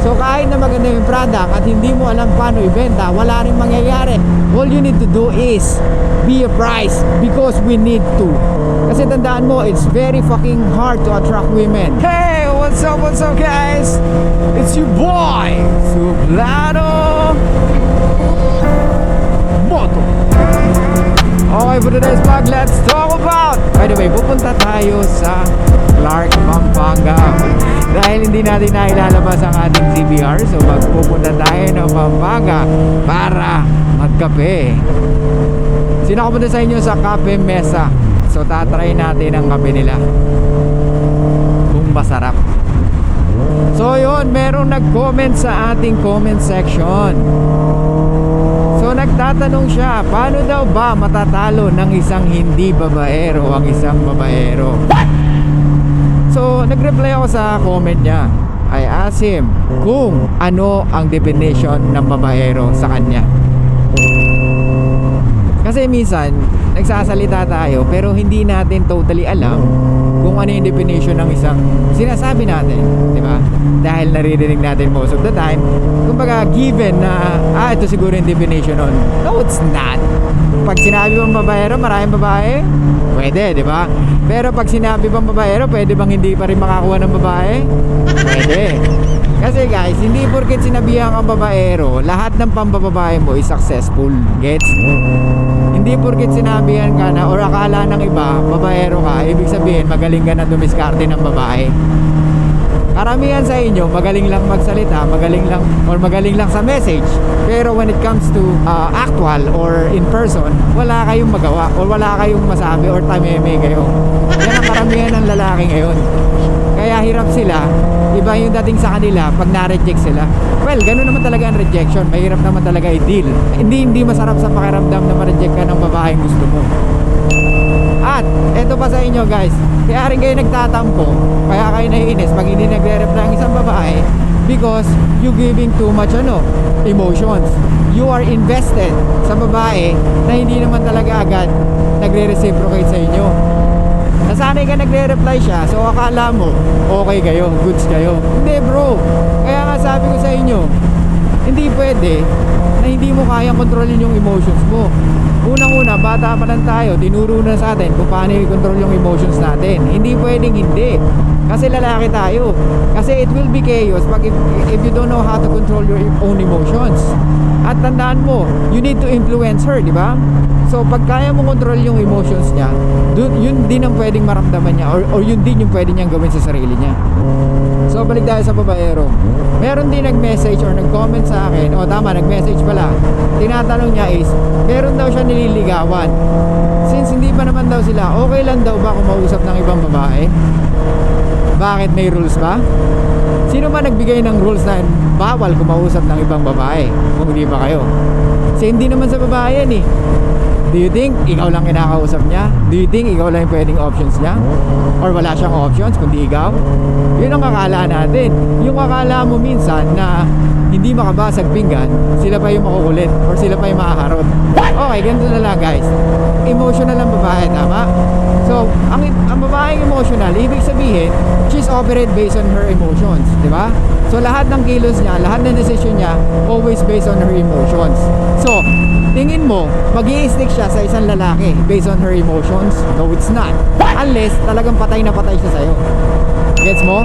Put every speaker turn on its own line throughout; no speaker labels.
So kahit na maganda yung product at hindi mo alam paano ibenta, wala rin mangyayari. All you need to do is be a price because we need to. Kasi tandaan mo, it's very fucking hard to attract women. Hey, what's up guys? It's your boy, Suplado Moto. Okay, for today's vlog, let's talk about... By the way, pupunta tayo sa Clark, Pampanga. Dahil hindi natin nailalabas ang ating CBR, so magpupunta tayo ng Pampanga para magkape. Sino ako punta sa inyo sa Cafe Mesa? So tatry natin ang kape nila kung masarap. So yun, merong nag-comment sa ating comment section. So nagtatanong siya, paano daw ba matatalo ng isang hindi babaero ang isang babaero? So nag-reply ako sa comment niya. I asked him kung ano ang definition ng babaero sa kanya. Kasi minsan nagsasalita tayo pero hindi natin totally alam kung ano yung definition ng isang sinasabi natin, di ba? Dahil naririnig natin most of the time, kumbaga given na ito siguro yung definition nun. No, it's not. Pag sinabi bang babaero, maraming babae, pwede, di ba? Pero pag sinabi bang babaero, pwede bang hindi pa rin makakuha ng babae? Pwede. Kasi guys, hindi porket sinabihan kang babaero, lahat ng pambababae mo is successful. Gets? Hindi porket sinabihan ka na or akala ng iba, babaero ka, ibig sabihin magaling ka na dumiskarte ng babae. Karamihan sa inyo, magaling lang magsalita, magaling lang sa message. Pero when it comes to actual or in person, wala kayong magawa or wala kayong masabi or tameme kayo. Yan ang karamihan ng lalaki ngayon. Kaya hirap sila, iba yung dating sa kanila pag na-reject sila. Well, ganoon naman talaga ang rejection. Mahirap naman talaga i-deal. Hindi masarap sa pakiramdam na ma-reject ka ng babaeng gusto mo. At eto pa sa inyo guys, kaya rin kayo nagtatampo, kaya kayo naiinis pag hindi nagre-reply ang isang babae, because you giving too much emotions. You are invested sa babae na hindi naman talaga agad nagre-reciprocate sa inyo. Nasanay ka nagre-reply siya, so akala mo okay kayo, goods kayo. Hindi bro, kaya nga sabi ko sa inyo, hindi pwede na hindi mo kayang kontrolin yung emotions mo. Unang-una, bata pa lang tayo, tinuro na sa atin kung paano i-control yung emotions natin. Hindi pwedeng hindi. Kasi lalaki tayo. Kasi it will be chaos pag if you don't know how to control your own emotions. At tandaan mo, you need to influence her, di ba? So pag kaya mo control yung emotions niya, yun din ang pwedeng maramdaman niya or yun din yung pwede niyang gawin sa sarili niya. So balik tayo sa babaero. Meron din nag-message or nag-comment sa akin, nag-message pala. Tinatanong niya is, meron daw siya nililigawan. Since hindi pa naman daw sila, okay lang daw ba kung mausap ng ibang babae? Bakit, may rules ba? Sino ba nagbigay ng rules na bawal kumausap ng ibang babae kung hindi ba kayo? Kasi hindi naman sa babae yan eh. Do you think ikaw lang kinakausap niya? Do you think ikaw lang yung pwedeng options niya? Or wala siyang options kundi ikaw? Yun ang akala natin. Yung akala mo minsan na hindi makabasag pinggan, sila pa yung makukulit or sila pa yung makaharot. Okay, ganito na lang guys. Emotional ang babae, tama? So, ang babaeng emotional, ibig sabihin, she's operate based on her emotions, di ba? So, lahat ng kilos niya, lahat ng decision niya, always based on her emotions. So, tingin mo, mag-i-stick siya sa isang lalaki based on her emotions? No, it's not. Unless talagang patay na patay siya sa'yo. Gets mo?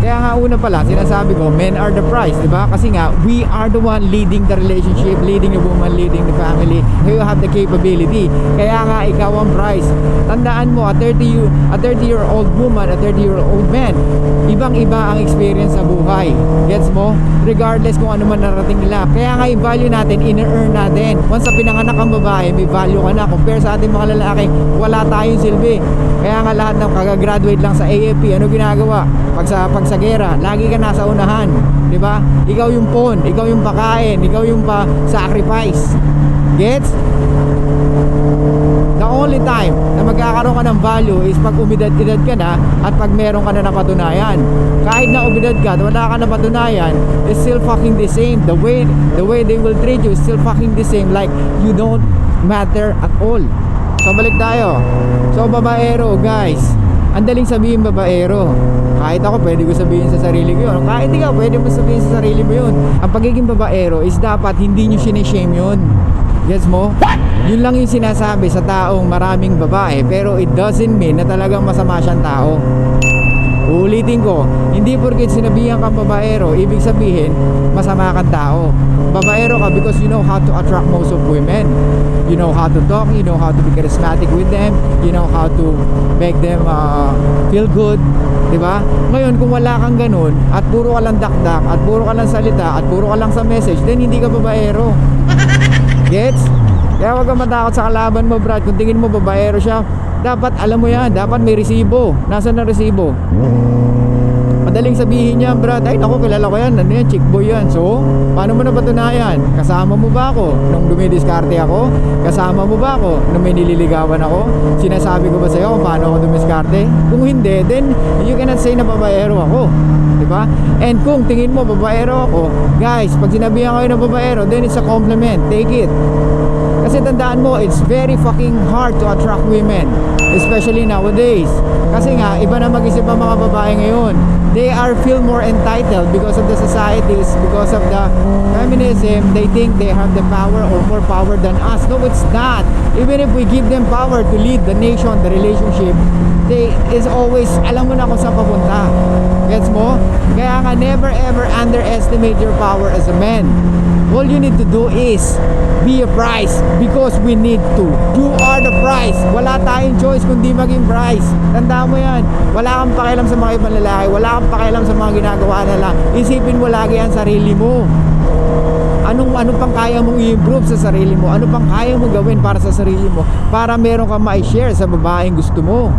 Kaya nga una pala, sinasabi ko, men are the prize, di ba? Kasi nga, we are the one leading the relationship, leading the woman, leading the family. You have the capability. Kaya nga, ikaw ang prize. Tandaan mo, a 30-year-old woman, a 30-year-old man, ibang-iba ang experience sa buhay. Gets mo? Regardless kung ano man narating nila. Kaya nga, yung value natin, in-earn natin. Once sa pinanganak ang babae, may value ka na. Compare sa ating mga lalaki, wala tayong silbi. Kaya nga, lahat ng kagagraduate lang sa AFP, ano ginagawa? Pag sa gera, lagi ka nasa unahan, di ba? Ikaw yung pawn, ikaw yung pakain, ikaw yung sacrifice. Gets? The only time na magkakaroon ka ng value is pag umidad-edad ka na at pag meron ka na napatunayan. Kahit na umidad ka at wala ka napatunayan, it's still fucking the same. The way they will treat you is still fucking the same, like you don't matter at all. So balik tayo. So babaero guys, Ang daling sabihin babaero. Kahit ako pwede ko sabihin sa sarili ko yun. Kahit ikaw pwede mo sabihin sa sarili mo yun. Ang pagiging babaero is dapat hindi nyo sinishame yun. Gets mo? Yun lang yung sinasabi sa taong maraming babae, pero it doesn't mean na talagang masama siyang tao. Uulitin ko, hindi porket sinabihan kang babaero, ibig sabihin masama kang tao. Babaero ka because you know how to attract most of women. You know how to talk, you know how to be charismatic with them, you know how to make them feel good, di ba? Ngayon kung wala kang ganun at puro ka lang dakdak at puro ka lang salita at puro ka lang sa message, then hindi ka babaero. Gets? Kaya huwag kang matakot sa kalaban mo, Brad. Kung tingin mo babaero siya, dapat alam mo yan, dapat may resibo. Nasaan na resibo? Madaling sabihin niya, Brad, ay naku, kilala ko yan, ano yan, chick boy yan. So, paano mo napatunayan? Kasama mo ba ako nung dumidiskarte ako? Kasama mo ba ako nung may nililigawan ako? Sinasabi ko ba sa'yo kung paano ako dumiskarte? Kung hindi, then you cannot say na babaero ako, diba? And kung tingin mo babaero ako, guys, pag sinabihan kayo na babaero, then it's a compliment, take it. Kasi tandaan mo, it's very fucking hard to attract women, especially nowadays. Kasi nga, iba na mag-isip ang mga babae ngayon. They are feel more entitled because of the societies, because of the feminism. They think they have the power or more power than us. No, it's not. Even if we give them power to lead the nation, the relationship, they is always, alam mo na kung saan papunta. Gets mo? Kaya nga, never ever underestimate your power as a man. All you need to do is be a prize because we need to. You are the prize. Wala tayong choice kundi maging prize. Tandaan mo yan. Wala kang pakialam sa mga ibang lalaki. Wala kang pakialam sa mga ginagawa nila. Isipin mo lagi ang sarili mo. Ano pang kaya mong i-improve sa sarili mo? Ano pang kaya mong gawin para sa sarili mo? Para meron kang ma-share sa babaeng gusto mo.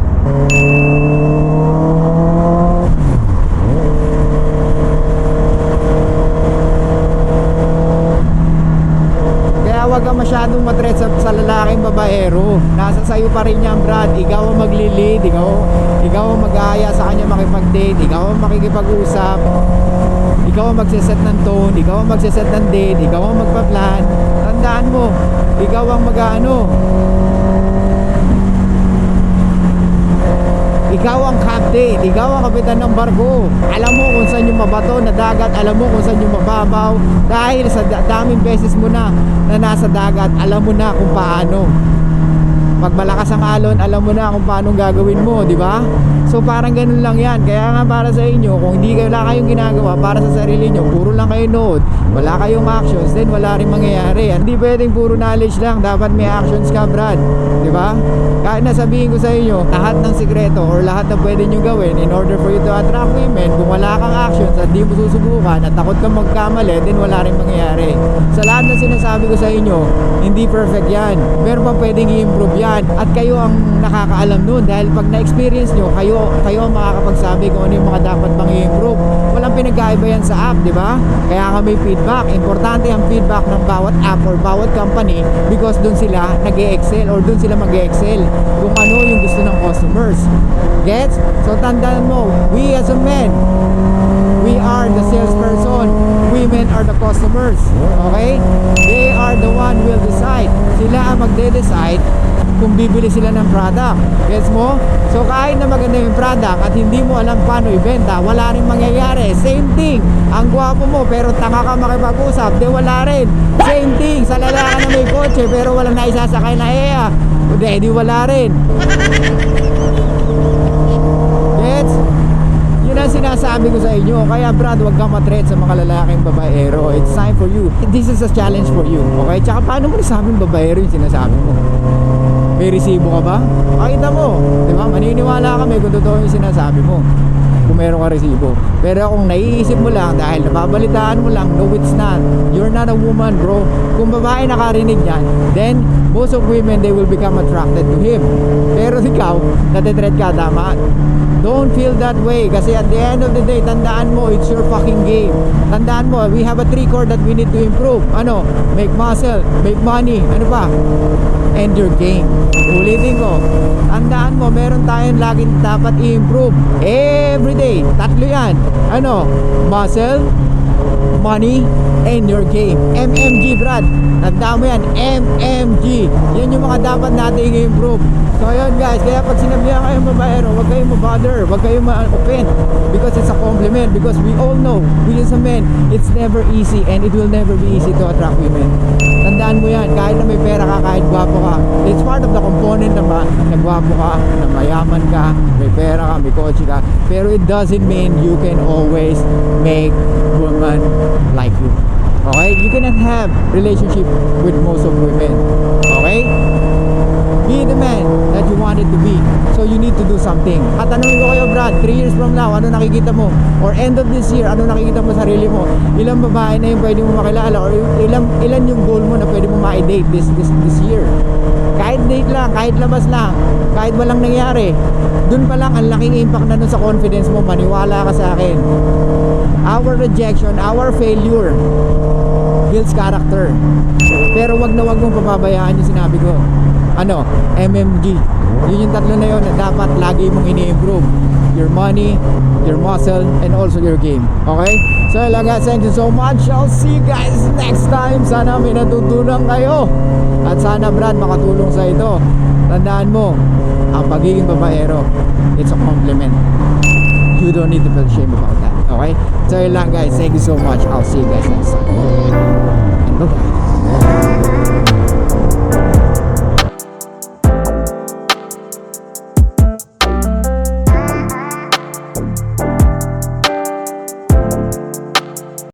Huwag kang masyadong matret sa lalaking babaero. Nasa sayo pa rin yan, Brad. Ikaw ang maglilid, ikaw ang mag-aaya sa kanya makipag-date, ikaw ang makikipag-usap, ikaw ang magsiset ng tone, ikaw ang magsiset ng date, ikaw ang magpa-plan. Tandaan mo, ikaw ang ikaw ang captain, ikaw ang kapitan ng barko. Alam mo kung saan yung mabato na dagat, alam mo kung saan yung mababaw. Dahil sa daming beses mo na nasa dagat, alam mo na kung paano. Pag malakas ang alon, alam mo na kung paano gagawin mo, di ba? So parang ganun lang yan. Kaya nga para sa inyo, kung hindi wala kayong ginagawa para sa sarili nyo, puro lang kayo nood, wala kayong actions, then wala rin mangyayari. Hindi pwedeng puro knowledge lang, dapat may actions ka, Brad, di ba? Kahit nasabihin ko sa inyo lahat ng sikreto or lahat na pwede nyo gawin in order for you to attract women, kung wala kang actions at di mo susubukan at takot kang magkamali, then wala rin mangyayari. Sa lahat na sinasabi ko sa inyo, hindi perfect yan. Meron pa pwedeng i-improve yan. At kayo ang nakakaalam nun dahil pag na-experience nyo, kayo ang makakapagsabi kung ano yung mga dapat pang i-improve. Walang pinagkaiba yan sa app, di ba? Kaya nga may feedback. Importante ang feedback ng bawat app or bawat company because dun sila nag-e-excel or dun sila mag-e-excel kung ano yung gusto ng customers. Gets? So tandaan mo, we as a men, we are the salesperson, women are the customers. Okay? They are the one who will decide. Sila ang magde-decide kung bibili sila ng product. Gets mo? So kahit na maganda yung product at hindi mo alam paano ibenta, wala rin mangyayari. Same thing. Ang gwapo mo pero tanga ka makipag-usap, di wala rin. Same thing. Sa lalaki na may kotse pero walang naisasakay na EA, di wala rin. Gets? Yun ang sinasabi ko sa inyo. Kaya Brad, huwag kang matret sa mga lalaking babaero. It's time for you. This is a challenge for you. Okay? Tsaka paano mo nasabing babaero yung sinasabi mo? May resibo ka ba? Pakita mo. Diba? Maniniwala kami kung totoo yung sinasabi mo. Kung meron ka resibo. Pero kung naiisip mo lang dahil nababalitaan mo lang, no, it's not. You're not a woman, bro. Kung babae nakarinig yan, then most of women, they will become attracted to him. Pero ikaw, natitreat ka, tama? Don't feel that way. Kasi at the end of the day, tandaan mo, it's your fucking game. Tandaan mo, we have a 3 core that we need to improve. Ano? Make muscle, make money. Ano pa? End your game. Ulitin ko, tandaan mo, meron tayong laging dapat i-improve every day. 3 yan. Ano? Muscle, money, and your game. MMG, Brad. Tandaan mo yan, MMG. Yan yung mga dapat natin i-improve. So ayun guys, kaya pag sinabihan kayong babaero, huwag kayong mabother, huwag kayong ma-offend, because it's a compliment, because we all know, we as a men, it's never easy and it will never be easy to attract women. Tandaan mo yan, kahit na may pera ka, kahit gwapo ka, it's part of the component na gwapo ka, na mayaman ka, may pera ka, may kotse ka, pero it doesn't mean you can always make women like you. Okay? You cannot have relationship with most of women. Okay? Be the man that you wanted to be. So you need to do something. At tanongin ko kayo, Brad, 3 years from now, ano nakikita mo? Or end of this year, ano nakikita mo sa sarili mo? Ilang babae na yung pwede mo makilala? Or ilan yung goal mo na pwede mo ma-date this year? Kahit date lang, kahit labas lang, kahit walang nangyari, dun pa lang ang laking impact na nun sa confidence mo. Maniwala ka sa akin. Our rejection, our failure builds character. Pero wag na wag mong pababayaan yung sinabi ko. Ano? MMG. Yun yung tatlo na yun na dapat lagi mong ini-improve. Your money, your muscle, and also your game. Okay? So yun lang guys, thank you so much. I'll see you guys next time. Sana may natutunan kayo. At sana Brad makatulong sa ito. Tandaan mo, ang pagiging babaero, it's a compliment. You don't need to feel shame about that. Okay? So yun lang guys, thank you so much. I'll see you guys next time. And bye-bye.